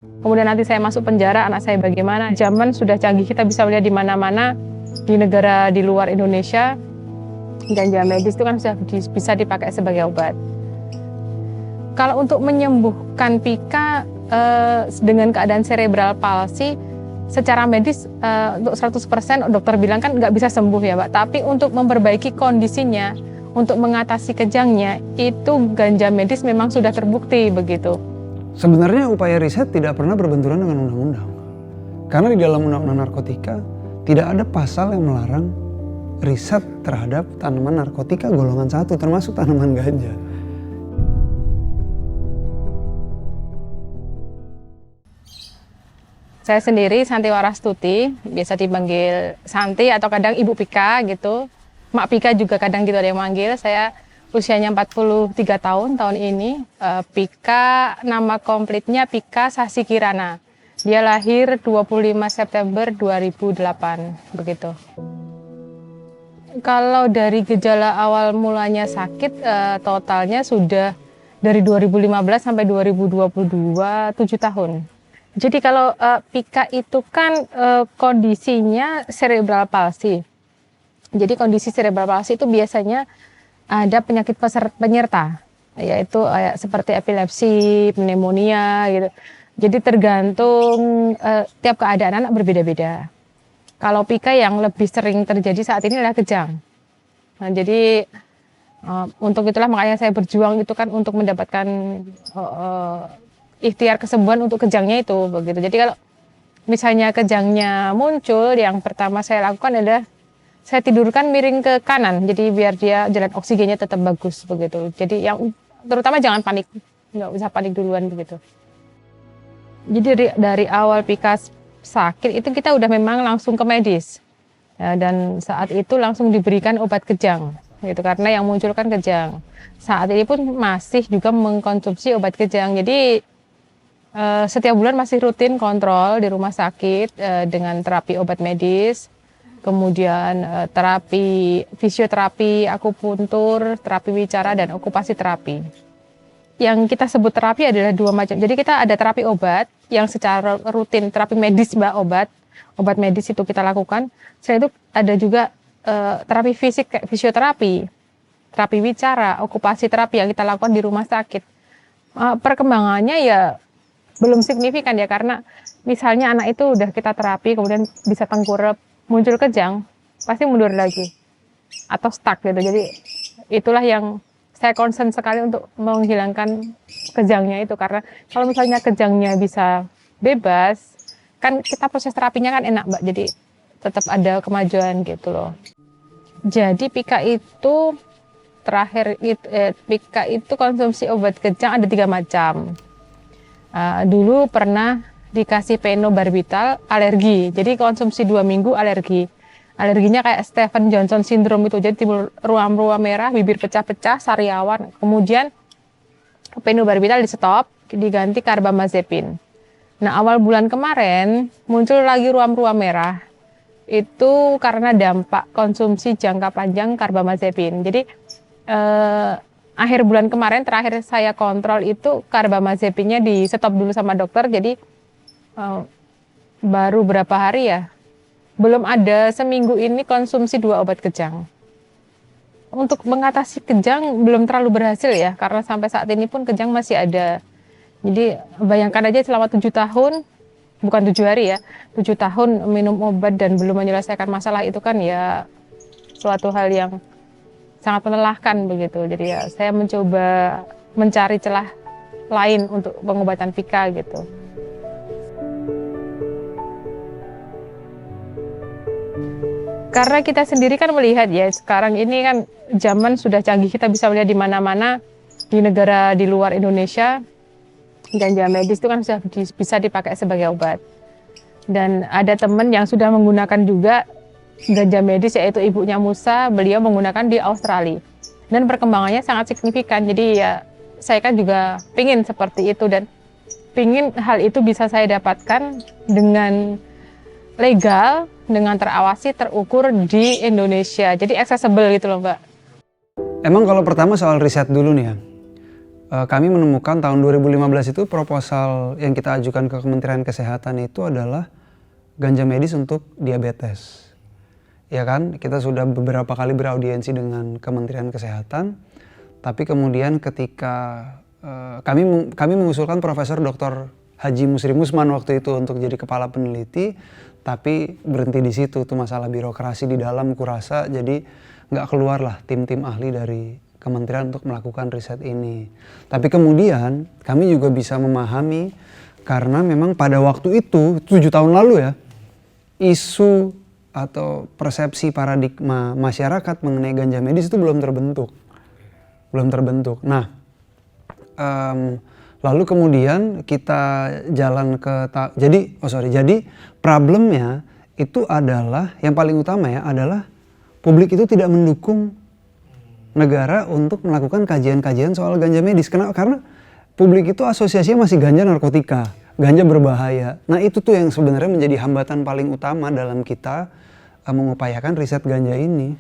Kemudian nanti saya masuk penjara, anak saya bagaimana? Zaman sudah canggih, kita bisa melihat di mana-mana di negara di luar Indonesia, ganja medis itu kan sudah bisa dipakai sebagai obat. Kalau untuk menyembuhkan Pika dengan keadaan cerebral palsy, secara medis untuk 100% dokter bilang kan nggak bisa sembuh ya Pak. Tapi untuk memperbaiki kondisinya, untuk mengatasi kejangnya, itu ganja medis memang sudah terbukti begitu. Sebenarnya upaya riset tidak pernah berbenturan dengan undang-undang. Karena di dalam undang-undang narkotika tidak ada pasal yang melarang riset terhadap tanaman narkotika golongan 1, termasuk tanaman ganja. Saya sendiri Santi Warastuti, biasa dipanggil Santi atau kadang Ibu Pika gitu. Mak Pika juga kadang gitu ada yang manggil. Saya usianya 43 tahun ini. Pika, nama komplitnya Pika Sasi Kirana. Dia lahir 25 September 2008, begitu. Kalau dari gejala awal mulanya sakit, totalnya sudah dari 2015 sampai 2022, 7 tahun. Jadi kalau Pika itu kan kondisinya cerebral palsy. Jadi kondisi cerebral palsy itu biasanya ada penyakit penyerta, yaitu seperti epilepsi, pneumonia gitu. Jadi tergantung tiap keadaan anak berbeda-beda. Kalau Pika yang lebih sering terjadi saat ini adalah kejang. Nah, jadi untuk itulah makanya saya berjuang itu kan untuk mendapatkan ikhtiar kesembuhan untuk kejangnya itu begitu. Jadi kalau misalnya kejangnya muncul, yang pertama saya lakukan adalah saya tidurkan miring ke kanan, jadi biar dia jalan oksigennya tetap bagus begitu. Jadi yang terutama jangan panik, nggak usah panik duluan begitu. Jadi dari awal Pika sakit itu kita udah memang langsung ke medis ya, dan saat itu langsung diberikan obat kejang gitu karena yang muncul kan kejang. Saat ini pun masih juga mengkonsumsi obat kejang. Jadi setiap bulan masih rutin kontrol di rumah sakit dengan terapi obat medis. Kemudian terapi fisioterapi, akupuntur, terapi wicara, dan okupasi terapi. Yang kita sebut terapi adalah 2 macam. Jadi kita ada terapi obat yang secara rutin, terapi medis obat medis itu kita lakukan. Selain itu ada juga terapi fisik kayak fisioterapi, terapi wicara, okupasi terapi yang kita lakukan di rumah sakit. Perkembangannya ya belum signifikan ya, karena misalnya anak itu udah kita terapi kemudian bisa tengkurap, muncul kejang, pasti mundur lagi atau stuck gitu. Jadi itulah yang saya concern sekali untuk menghilangkan kejangnya itu, karena kalau misalnya kejangnya bisa bebas, kan kita proses terapinya kan enak Mbak, jadi tetap ada kemajuan gitu loh. Jadi Pika itu Pika itu konsumsi obat kejang ada 3 macam. Dulu pernah dikasih phenobarbital alergi, jadi konsumsi 2 minggu alergi. Alerginya kayak Stephen Johnson syndrome itu, jadi timbul ruam-ruam merah, bibir pecah-pecah, sariawan. Kemudian phenobarbital di stop, diganti carbamazepine. Nah awal bulan kemarin muncul lagi ruam-ruam merah, itu karena dampak konsumsi jangka panjang carbamazepine. Jadi akhir bulan kemarin terakhir saya kontrol itu carbamazepine-nya di stop dulu sama dokter, jadi baru berapa hari ya, belum ada seminggu ini konsumsi 2 obat kejang. Untuk mengatasi kejang belum terlalu berhasil ya, karena sampai saat ini pun kejang masih ada. Jadi bayangkan aja selama 7 tahun, bukan 7 hari ya, 7 tahun minum obat dan belum menyelesaikan masalah itu kan ya suatu hal yang sangat melelahkan begitu. Jadi ya saya mencoba mencari celah lain untuk pengobatan Pika gitu. Karena kita sendiri kan melihat ya, sekarang ini kan zaman sudah canggih, kita bisa melihat di mana-mana di negara di luar Indonesia, ganja medis itu kan sudah bisa dipakai sebagai obat. Dan ada teman yang sudah menggunakan juga ganja medis, yaitu ibunya Musa, beliau menggunakan di Australia. Dan perkembangannya sangat signifikan, jadi ya saya kan juga pingin seperti itu, dan pingin hal itu bisa saya dapatkan dengan legal, dengan terawasi, terukur di Indonesia. Jadi accessible gitu loh Mbak. Emang kalau pertama soal riset dulu nih ya. kami menemukan tahun 2015 itu proposal yang kita ajukan ke Kementerian Kesehatan itu adalah ganja medis untuk diabetes. Ya kan, kita sudah beberapa kali beraudiensi dengan Kementerian Kesehatan, tapi kemudian ketika kami mengusulkan Profesor Dr. Haji Musri Musman waktu itu untuk jadi kepala peneliti, tapi berhenti di situ tuh masalah birokrasi di dalam kurasa, jadi nggak keluar lah tim-tim ahli dari kementerian untuk melakukan riset ini. Tapi kemudian kami juga bisa memahami karena memang pada waktu itu 7 tahun lalu ya, isu atau persepsi paradigma masyarakat mengenai ganja medis itu belum terbentuk. Nah, lalu kemudian kita jalan ke jadi problemnya itu adalah yang paling utama ya adalah publik itu tidak mendukung negara untuk melakukan kajian-kajian soal ganja medis. Karena publik itu asosiasinya masih ganja narkotika, ganja berbahaya. Nah itu tuh yang sebenarnya menjadi hambatan paling utama dalam kita mengupayakan riset ganja ini.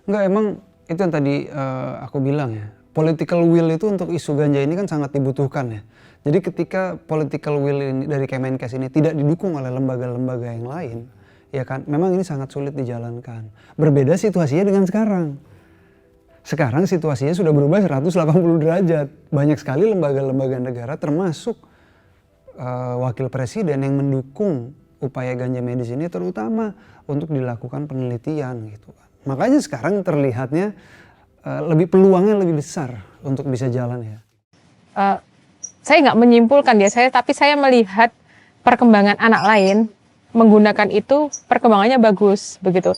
Enggak, emang itu yang tadi aku bilang ya, political will itu untuk isu ganja ini kan sangat dibutuhkan ya. Jadi ketika political will ini dari Kemenkes ini tidak didukung oleh lembaga-lembaga yang lain, ya kan, memang ini sangat sulit dijalankan. Berbeda situasinya dengan sekarang. Sekarang situasinya sudah berubah 180 derajat. Banyak sekali lembaga-lembaga negara termasuk wakil presiden yang mendukung upaya ganja medis ini terutama untuk dilakukan penelitian gitu kan. Makanya sekarang terlihatnya peluangnya lebih besar untuk bisa jalan ya. Saya nggak menyimpulkan ya, tapi saya melihat perkembangan anak lain menggunakan itu perkembangannya bagus begitu.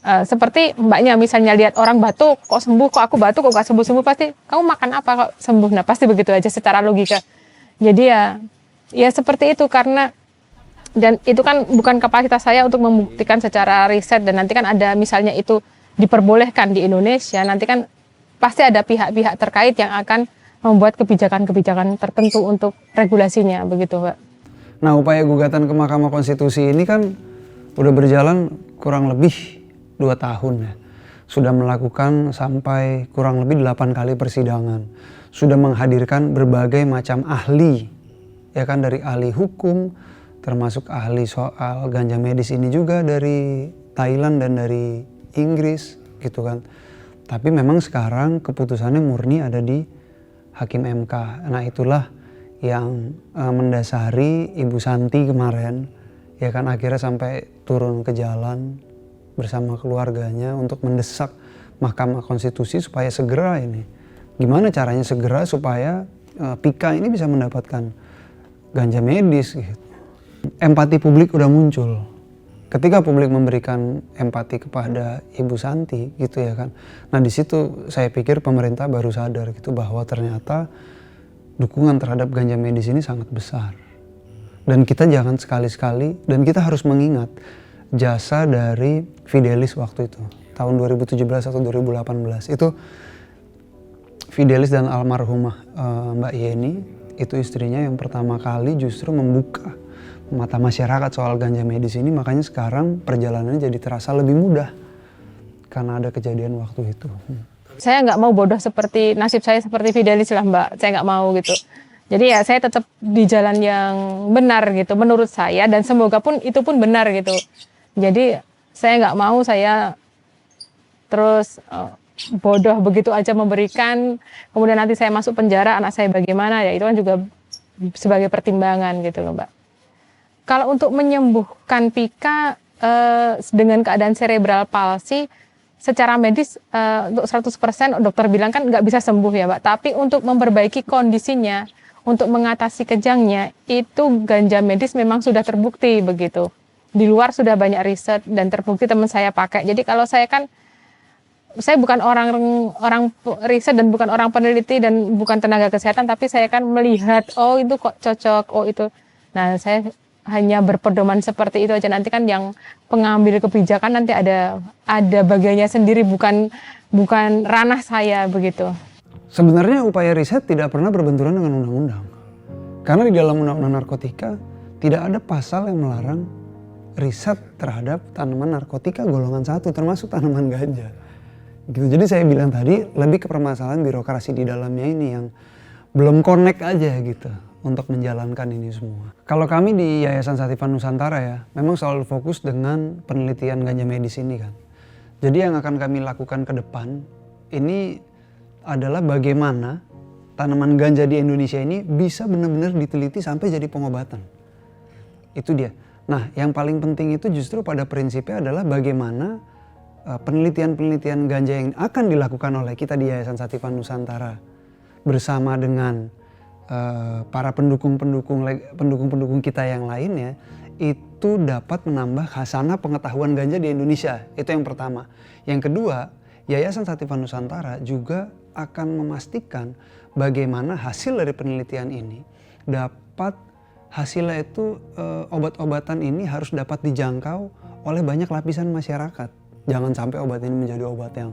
Seperti mbaknya misalnya lihat orang batuk kok sembuh, kok aku batuk kok gak sembuh-sembuh, pasti kamu makan apa kok sembuh. Nah pasti begitu aja secara logika. Jadi ya seperti itu karena, dan itu kan bukan kapasitas saya untuk membuktikan secara riset, dan nanti kan ada misalnya itu diperbolehkan di Indonesia, nanti kan pasti ada pihak-pihak terkait yang akan membuat kebijakan-kebijakan tertentu untuk regulasinya begitu Mbak. Nah upaya gugatan ke Mahkamah Konstitusi ini kan udah berjalan kurang lebih 2 tahun ya. Sudah melakukan sampai kurang lebih 8 kali persidangan. Sudah menghadirkan berbagai macam ahli, ya kan, dari ahli hukum, termasuk ahli soal ganja medis ini juga dari Thailand dan dari Inggris gitu kan. Tapi memang sekarang keputusannya murni ada di Hakim MK. Nah itulah yang mendasari Ibu Santi kemarin, ya kan, akhirnya sampai turun ke jalan bersama keluarganya untuk mendesak Mahkamah Konstitusi supaya segera ini, gimana caranya segera supaya Pika ini bisa mendapatkan ganja medis gitu. Empati publik udah muncul. Ketika publik memberikan empati kepada Ibu Santi gitu ya kan. Nah di situ saya pikir pemerintah baru sadar gitu bahwa ternyata dukungan terhadap ganja medis ini sangat besar. Dan kita jangan sekali-sekali, dan kita harus mengingat jasa dari Fidelis waktu itu tahun 2017 atau 2018 itu. Fidelis dan almarhumah Mbak Yeni itu istrinya yang pertama kali justru membuka mata masyarakat soal ganja medis ini, makanya sekarang perjalanannya jadi terasa lebih mudah karena ada kejadian waktu itu. Saya nggak mau bodoh seperti nasib saya seperti Fidelis lah Mbak, saya nggak mau gitu. Jadi ya saya tetap di jalan yang benar gitu menurut saya, dan semoga pun itu pun benar gitu. Jadi saya nggak mau saya terus bodoh begitu aja memberikan, kemudian nanti saya masuk penjara, anak saya bagaimana, ya itu kan juga sebagai pertimbangan gitu loh Mbak. Kalau untuk menyembuhkan Pika dengan keadaan cerebral palsy, secara medis untuk 100% dokter bilang kan nggak bisa sembuh ya Mbak, tapi untuk memperbaiki kondisinya, untuk mengatasi kejangnya, itu ganja medis memang sudah terbukti begitu. Di luar sudah banyak riset dan terbukti teman saya pakai. Jadi kalau saya kan, saya bukan orang riset dan bukan orang peneliti dan bukan tenaga kesehatan, tapi saya kan melihat, oh itu kok cocok, oh itu. Nah saya hanya berpedoman seperti itu aja. Nanti kan yang pengambil kebijakan nanti ada bagiannya sendiri, bukan ranah saya begitu. Sebenarnya upaya riset tidak pernah berbenturan dengan undang-undang. Karena di dalam undang-undang narkotika tidak ada pasal yang melarang riset terhadap tanaman narkotika golongan 1 termasuk tanaman ganja. Gitu. Jadi saya bilang tadi lebih ke permasalahan birokrasi di dalamnya ini yang belum connect aja gitu untuk menjalankan ini semua. Kalau kami di Yayasan Sativa Nusantara ya, memang selalu fokus dengan penelitian ganja medis ini kan. Jadi yang akan kami lakukan ke depan ini adalah bagaimana tanaman ganja di Indonesia ini bisa benar-benar diteliti sampai jadi pengobatan. Itu dia. Nah, yang paling penting itu justru pada prinsipnya adalah bagaimana penelitian-penelitian ganja yang akan dilakukan oleh kita di Yayasan Sativa Nusantara bersama dengan para pendukung kita yang lainnya itu dapat menambah khasanah pengetahuan ganja di Indonesia. Itu yang pertama. Yang kedua, Yayasan Sativa Nusantara juga akan memastikan bagaimana hasil dari penelitian ini dapat hasilnya itu obat-obatan ini harus dapat dijangkau oleh banyak lapisan masyarakat. Jangan sampai obat ini menjadi obat yang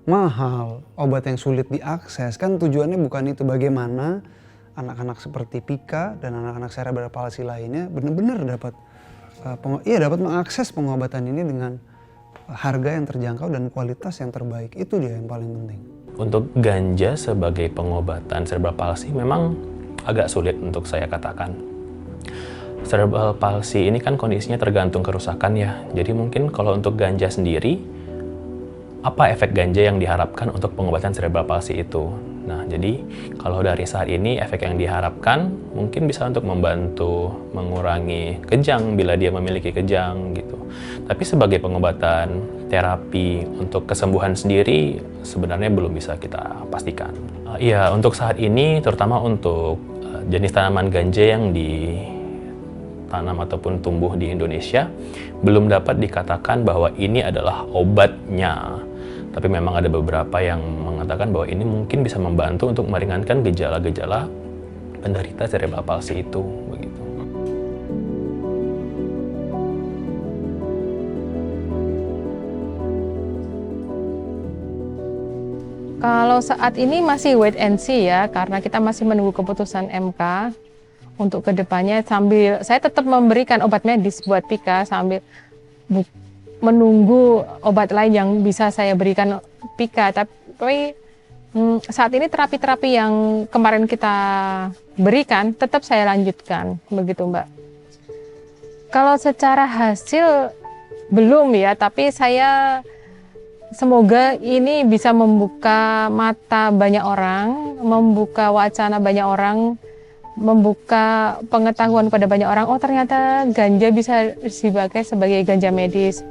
mahal, obat yang sulit diakses. Kan tujuannya bukan itu, bagaimana anak-anak seperti Pika dan anak-anak cerebral palsy lainnya benar-benar dapat dapat mengakses pengobatan ini dengan harga yang terjangkau dan kualitas yang terbaik. Itu dia yang paling penting. Untuk ganja sebagai pengobatan cerebral palsy memang agak sulit untuk saya katakan. Cerebral palsy ini kan kondisinya tergantung kerusakan ya. Jadi mungkin kalau untuk ganja sendiri, apa efek ganja yang diharapkan untuk pengobatan cerebral palsy itu? Nah, jadi kalau dari saat ini efek yang diharapkan mungkin bisa untuk membantu mengurangi kejang bila dia memiliki kejang gitu. Tapi sebagai pengobatan terapi untuk kesembuhan sendiri sebenarnya belum bisa kita pastikan. Iya, untuk saat ini terutama untuk jenis tanaman ganja yang ditanam ataupun tumbuh di Indonesia belum dapat dikatakan bahwa ini adalah obatnya. Tapi memang ada beberapa yang mengatakan bahwa ini mungkin bisa membantu untuk meringankan gejala-gejala penderita cerebral palsy itu, begitu. Kalau saat ini masih wait and see ya, karena kita masih menunggu keputusan MK untuk kedepannya, sambil saya tetap memberikan obat medis buat Pika sambil menunggu obat lain yang bisa saya berikan Pika. Tapi saat ini terapi-terapi yang kemarin kita berikan tetap saya lanjutkan, begitu Mbak. Kalau secara hasil belum ya, tapi saya semoga ini bisa membuka mata banyak orang, membuka wacana banyak orang, membuka pengetahuan pada banyak orang. Oh ternyata ganja bisa dipakai sebagai ganja medis.